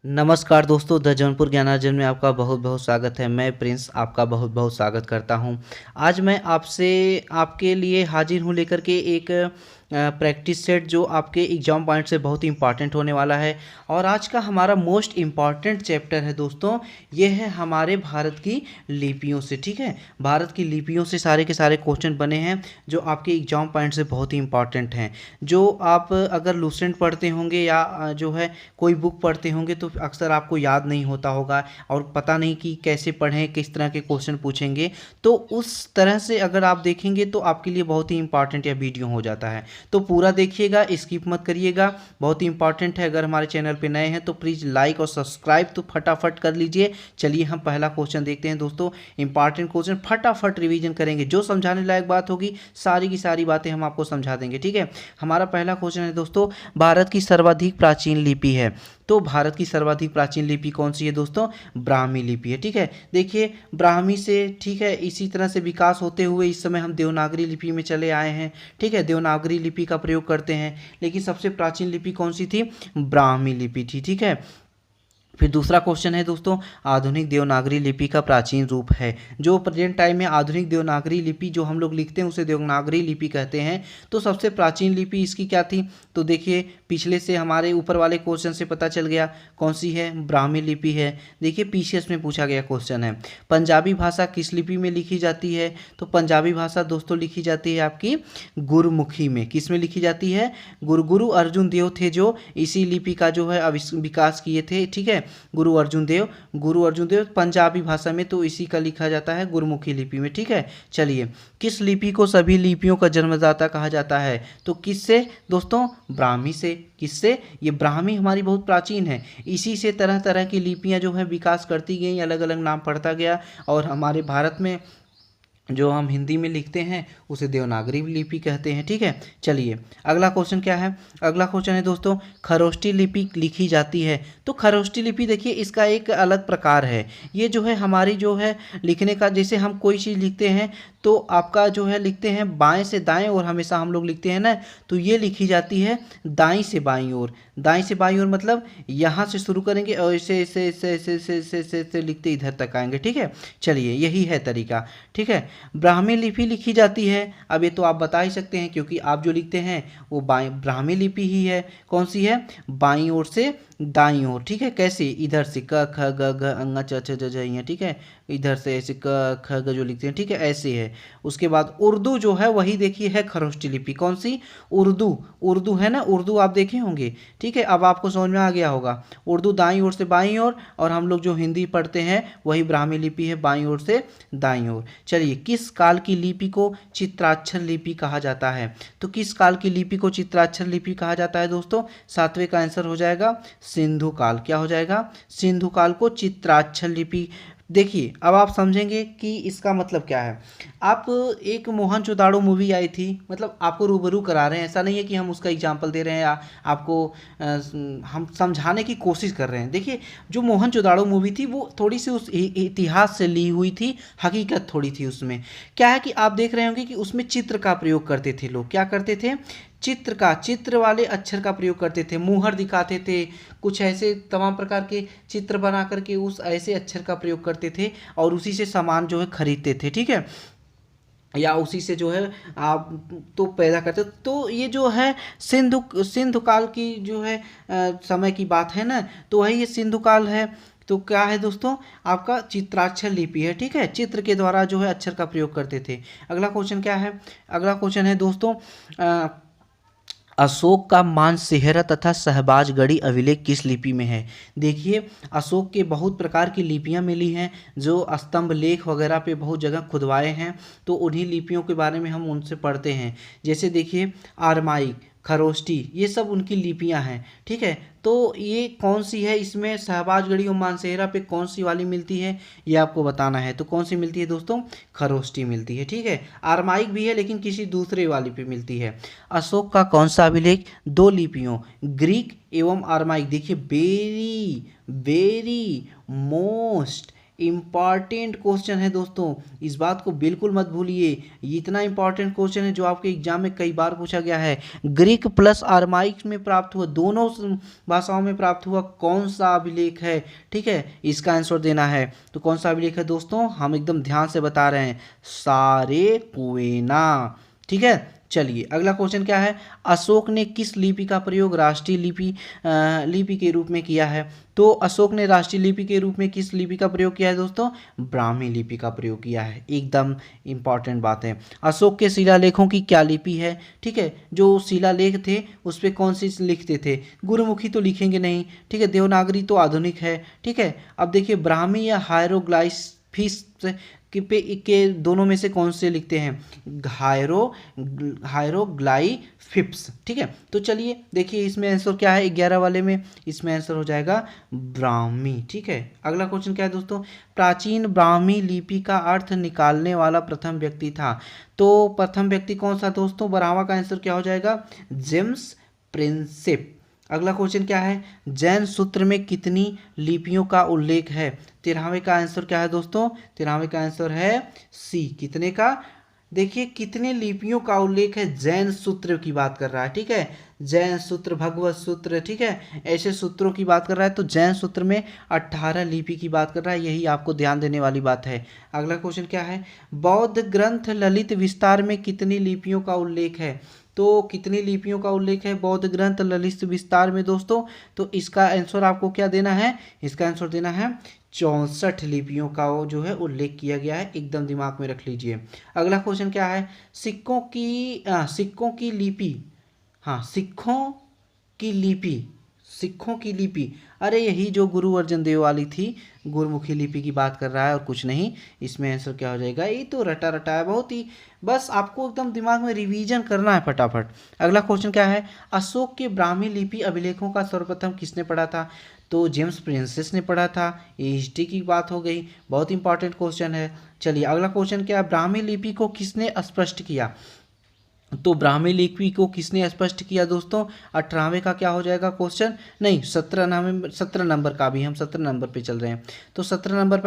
नमस्कार दोस्तों, द जौनपुर ज्ञानार्जन में आपका बहुत बहुत स्वागत है। मैं प्रिंस आपका बहुत बहुत स्वागत करता हूं। आज मैं आपसे आपके लिए हाजिर हूं लेकर के एक प्रैक्टिस सेट जो आपके एग्जाम पॉइंट से बहुत ही इंपॉर्टेंट होने वाला है। और आज का हमारा मोस्ट इम्पॉर्टेंट चैप्टर है दोस्तों, ये है हमारे भारत की लिपियों से। ठीक है, भारत की लिपियों से सारे के सारे क्वेश्चन बने हैं जो आपके एग्जाम पॉइंट से बहुत ही इंपॉर्टेंट हैं। जो आप अगर लूसेंट पढ़ते होंगे या जो है कोई बुक पढ़ते होंगे तो अक्सर आपको याद नहीं होता होगा और पता नहीं कि कैसे पढ़ें, किस तरह के क्वेश्चन पूछेंगे। तो उस तरह से अगर आप देखेंगे तो आपके लिए बहुत ही इंपॉर्टेंट यह वीडियो हो जाता है। तो पूरा देखिएगा, स्किप मत करिएगा, बहुत ही इंपॉर्टेंट है। अगर हमारे चैनल पे नए हैं तो प्लीज़ लाइक और सब्सक्राइब तो फटाफट कर लीजिए। चलिए हम पहला क्वेश्चन देखते हैं दोस्तों। इंपॉर्टेंट क्वेश्चन, फटाफट रिवीजन करेंगे, जो समझाने लायक बात होगी सारी की सारी बातें हम आपको समझा देंगे। ठीक है, हमारा पहला क्वेश्चन है दोस्तों, भारत की सर्वाधिक प्राचीन लिपि है। तो भारत की सर्वाधिक प्राचीन लिपि कौन सी है दोस्तों? ब्राह्मी लिपि है। ठीक है, देखिए ब्राह्मी से, ठीक है, इसी तरह से विकास होते हुए इस समय हम देवनागरी लिपि में चले आए हैं। ठीक है, देवनागरी लिपि का प्रयोग करते हैं, लेकिन सबसे प्राचीन लिपि कौन सी थी? ब्राह्मी लिपि थी। ठीक है, फिर दूसरा क्वेश्चन है दोस्तों, आधुनिक देवनागरी लिपि का प्राचीन रूप है। जो प्रेजेंट टाइम में आधुनिक देवनागरी लिपि जो हम लोग लिखते हैं उसे देवनागरी लिपि कहते हैं। तो सबसे प्राचीन लिपि इसकी क्या थी? तो देखिए पिछले से हमारे ऊपर वाले क्वेश्चन से पता चल गया कौन सी है, ब्राह्मी लिपि है। देखिए पीछे इसमें पूछा गया क्वेश्चन है, पंजाबी भाषा किस लिपि में लिखी जाती है? तो पंजाबी भाषा दोस्तों लिखी जाती है आपकी गुरुमुखी में। किस में लिखी जाती है? गुरु अर्जुन देव थे जो इसी लिपि का जो है विकास किए थे। ठीक है, गुरु अर्जुन देव पंजाबी भाषा में तो इसी का लिखा जाता है गुरुमुखी लिपि में। ठीक है, चलिए किस लिपि को सभी लिपियों का जन्मदाता कहा जाता है? तो किससे दोस्तों? ब्राह्मी से। किससे? ये ब्राह्मी हमारी बहुत प्राचीन है, इसी से तरह तरह की लिपियां जो है विकास करती गई, अलग अलग नाम पड़ता गया। और हमारे भारत में जो हम हिंदी में लिखते हैं उसे देवनागरी लिपि कहते हैं। ठीक है, चलिए अगला क्वेश्चन क्या है? अगला क्वेश्चन है दोस्तों, खरोष्टी लिपि लिखी जाती है। तो खरोष्टी लिपि देखिए इसका एक अलग प्रकार है। ये जो है हमारी जो है लिखने का, जैसे हम कोई चीज़ लिखते हैं तो आपका जो है लिखते हैं बाएं से दाएं, और हमेशा हम लोग लिखते हैं ना, तो ये लिखी जाती है दाईं से बाईं ओर। दाईं से बाईं ओर मतलब यहाँ से शुरू करेंगे और ऐसे ऐसे ऐसे ऐसे ऐसे ऐसे ऐसे ऐसे लिखते इधर तक आएंगे। ठीक है, चलिए यही है तरीका। ठीक है, ब्राह्मी लिपि लिखी जाती है। अब ये तो आप बता ही सकते हैं क्योंकि आप जो लिखते हैं वो बाएं ब्राह्मी लिपि ही है। कौन सी है? बाईं ओर से दाईं ओर। ठीक है, कैसे? इधर से क ख ग घ ङ च छ ज झ ञ। ठीक है, इधर से ऐसे क ख ग जो लिखते हैं, ठीक है, ऐसे है। उसके बाद उर्दू जो है वही देखिए है खरोष्टी लिपि। कौन सी? उर्दू। उर्दू है ना, उर्दू आप देखे होंगे। ठीक है, अब आपको समझ में आ गया होगा। उर्दू दाईं ओर से बाईं ओर, और हम लोग जो हिंदी पढ़ते हैं वही ब्राह्मी लिपि है, बाईं ओर से दाईं ओर। चलिए किस काल की लिपि को चित्राक्षर लिपि कहा जाता है? तो किस काल की लिपि को चित्राक्षर लिपि कहा जाता है दोस्तों? सातवें का आंसर हो जाएगा सिंधु काल। क्या हो जाएगा? सिंधु काल को चित्राक्षर लिपि। देखिए अब आप समझेंगे कि इसका मतलब क्या है। आप एक मोहनजोदाड़ो मूवी आई थी, मतलब आपको रूबरू करा रहे हैं, ऐसा नहीं है कि हम उसका एग्जाम्पल दे रहे हैं या आपको हम समझाने की कोशिश कर रहे हैं। देखिए जो मोहनजोदाड़ो मूवी थी वो थोड़ी सी उस इतिहास से ली हुई थी, हकीकत थोड़ी थी उसमें। क्या है कि आप देख रहे होंगे कि उसमें चित्र का प्रयोग करते थे लोग। क्या करते थे? चित्र वाले अक्षर का प्रयोग करते थे, मुहर दिखाते थे, कुछ ऐसे तमाम प्रकार के चित्र बना करके उस ऐसे अक्षर का प्रयोग करते थे और उसी से सामान जो है खरीदते थे। ठीक है, या उसी से जो है आप तो पैदा करते। तो ये जो है सिंधु काल की जो है समय की बात है ना, तो वही ये सिंधु काल है। तो क्या है दोस्तों? आपका चित्राक्षर लिपि है। ठीक है, चित्र के द्वारा जो है अक्षर का प्रयोग करते थे। अगला क्वेश्चन क्या है? अगला क्वेश्चन है दोस्तों, अशोक का मानसेहरा तथा शहबाजगढ़ी अभिलेख किस लिपि में है? देखिए अशोक के बहुत प्रकार की लिपियां मिली हैं, जो स्तंभ लेख वगैरह पे बहुत जगह खुदवाए हैं, तो उन्हीं लिपियों के बारे में हम उनसे पढ़ते हैं। जैसे देखिए आरमाइक, खरोष्टी, ये सब उनकी लिपियां हैं। ठीक है, तो ये कौन सी है? इसमें शहबाजगढ़ी और मानसेहरा पे कौन सी वाली मिलती है ये आपको बताना है। तो कौन सी मिलती है दोस्तों? खरोष्टी मिलती है। ठीक है, आरमाइक भी है लेकिन किसी दूसरे वाली पे मिलती है। अशोक का कौन सा अभिलेख दो लिपियों ग्रीक एवं आरमाइक, देखिए very very most important question है दोस्तों, इस बात को बिल्कुल मत भूलिए। ये इतना इम्पॉर्टेंट क्वेश्चन है जो आपके एग्जाम में कई बार पूछा गया है। ग्रीक प्लस अरामाइक में प्राप्त हुआ, दोनों भाषाओं में प्राप्त हुआ कौन सा अभिलेख है, ठीक है, इसका आंसर देना है। तो कौन सा अभिलेख है दोस्तों, हम एकदम ध्यान से बता रहे हैं, सारेकुएना, ठीक है। चलिए अगला क्वेश्चन क्या है, अशोक ने किस लिपि का प्रयोग राष्ट्रीय लिपि के रूप में किया है। तो अशोक ने राष्ट्रीय लिपि के रूप में किस लिपि का प्रयोग किया है दोस्तों, ब्राह्मी लिपि का प्रयोग किया है, एकदम इंपॉर्टेंट बात है। अशोक के शिलालेखों की क्या लिपि है, ठीक है, जो शिलालेख थे उस पर कौन सी लिखते थे, गुरुमुखी तो लिखेंगे नहीं, ठीक है, देवनागरी तो आधुनिक है, ठीक है। अब देखिए ब्राह्मी या हायरोग्लाइफिक्स के दोनों में से कौन से लिखते हैं, हायरोग्लाइफिक्स, ठीक है। तो चलिए देखिए इसमें आंसर क्या है, 11 वाले में इसमें आंसर हो जाएगा ब्राह्मी, ठीक है। अगला क्वेश्चन क्या है दोस्तों, प्राचीन ब्राह्मी लिपि का अर्थ निकालने वाला प्रथम व्यक्ति था। तो प्रथम व्यक्ति कौन सा दोस्तों, 12वां का आंसर क्या हो जाएगा, जेम्स प्रिंसेप। अगला क्वेश्चन क्या है, जैन सूत्र में कितनी लिपियों का उल्लेख है। 13वें का आंसर क्या है दोस्तों, 13वें का आंसर है सी, कितने का, देखिए कितने लिपियों का उल्लेख है, जैन सूत्र की बात कर रहा है, ठीक है, जैन सूत्र, भगवत सूत्र, ठीक है, ऐसे सूत्रों की बात कर रहा है। तो जैन सूत्र में 18 लिपि की बात कर रहा है, यही आपको ध्यान देने वाली बात है। अगला क्वेश्चन क्या है, बौद्ध ग्रंथ ललित विस्तार में कितनी लिपियों का उल्लेख है। तो कितनी लिपियों का उल्लेख है बौद्ध ग्रंथ ललित विस्तार में दोस्तों, तो इसका आंसर आपको क्या देना है, इसका आंसर देना है 64 लिपियों का वो जो है उल्लेख किया गया है, एकदम दिमाग में रख लीजिए। अगला क्वेश्चन क्या है, सिक्कों की लिपि, हाँ सिक्खों की लिपि, अरे यही जो गुरु अर्जन देव वाली थी, गुरुमुखी लिपि की बात कर रहा है और कुछ नहीं। इसमें आंसर क्या हो जाएगा, ये तो रटा रटा है बहुत ही, बस आपको एकदम दिमाग में रिवीजन करना है फटाफट। अगला क्वेश्चन क्या है, अशोक के ब्राह्मी लिपि अभिलेखों का सर्वप्रथम किसने पढ़ा था। तो जेम्स प्रिंसेस ने पढ़ा था, ये हिस्ट्री की बात हो गई, बहुत इंपॉर्टेंट क्वेश्चन है। चलिए अगला क्वेश्चन क्या है, ब्राह्मी लिपि को किसने स्पष्ट किया। तो ब्राह्मी लिपि को किसने स्पष्ट किया दोस्तों, 18वें का क्या हो जाएगा क्वेश्चन, नहीं 17 नंबर का, भी हम 17 नंबर पे चल रहे हैं। तो 17 नंबर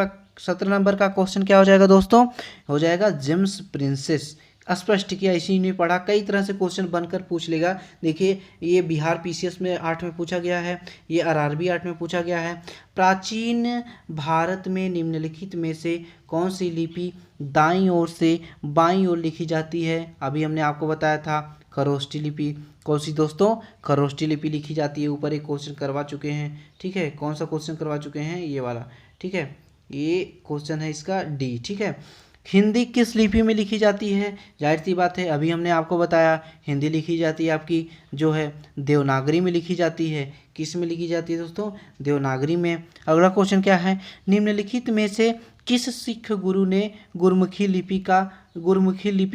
का क्वेश्चन क्या हो जाएगा दोस्तों, हो जाएगा जेम्स प्रिंसेस स्पष्ट किया, इसी ने पढ़ा। कई तरह से क्वेश्चन बनकर पूछ लेगा, देखिए ये बिहार पीसीएस में 8 में पूछा गया है, ये आरआरबी 8 में पूछा गया है। प्राचीन भारत में निम्नलिखित में से कौन सी लिपि दाईं ओर से बाईं ओर लिखी जाती है। अभी हमने आपको बताया था खरोष्ठी लिपि, कौन सी दोस्तों, खरोष्ठी लिपि लिखी जाती है। ऊपर एक क्वेश्चन करवा चुके हैं, ठीक है, कौन सा क्वेश्चन करवा चुके हैं, ये वाला, ठीक है, ये क्वेश्चन है इसका डी, ठीक है। हिंदी किस लिपि में लिखी जाती है, जाहिर सी बात है, अभी हमने आपको बताया हिंदी लिखी जाती है आपकी जो है देवनागरी में लिखी जाती है। किस में लिखी जाती है दोस्तों, देवनागरी में। अगला क्वेश्चन क्या है, निम्नलिखित में से किस सिख गुरु ने गुरुमुखी लिपि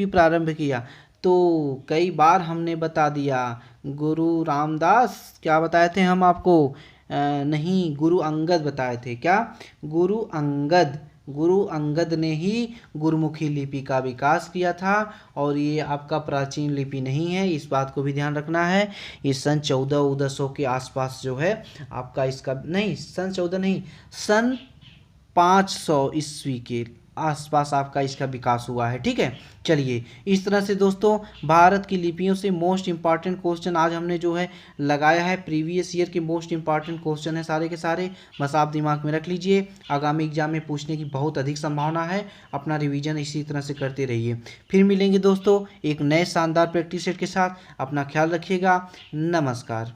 प्रारंभ किया। तो कई बार हमने बता दिया, गुरु रामदास, क्या बताए थे हम आपको, नहीं गुरु अंगद बताए थे, क्या, गुरु अंगद ने ही गुरुमुखी लिपि का विकास किया था। और ये आपका प्राचीन लिपि नहीं है, इस बात को भी ध्यान रखना है। ये सन 1400 के आसपास जो है आपका इसका, नहीं सन 14 नहीं, सन 500 ईस्वी के आसपास आपका इसका विकास हुआ है, ठीक है। चलिए इस तरह से दोस्तों भारत की लिपियों से मोस्ट इंपॉर्टेंट क्वेश्चन आज हमने जो है लगाया है, प्रीवियस ईयर के मोस्ट इंपॉर्टेंट क्वेश्चन है सारे के सारे, बस आप दिमाग में रख लीजिए। आगामी एग्जाम में पूछने की बहुत अधिक संभावना है, अपना रिवीजन इसी तरह से करते रहिए। फिर मिलेंगे दोस्तों एक नए शानदार प्रैक्टिस सेट के साथ, अपना ख्याल रखिएगा, नमस्कार।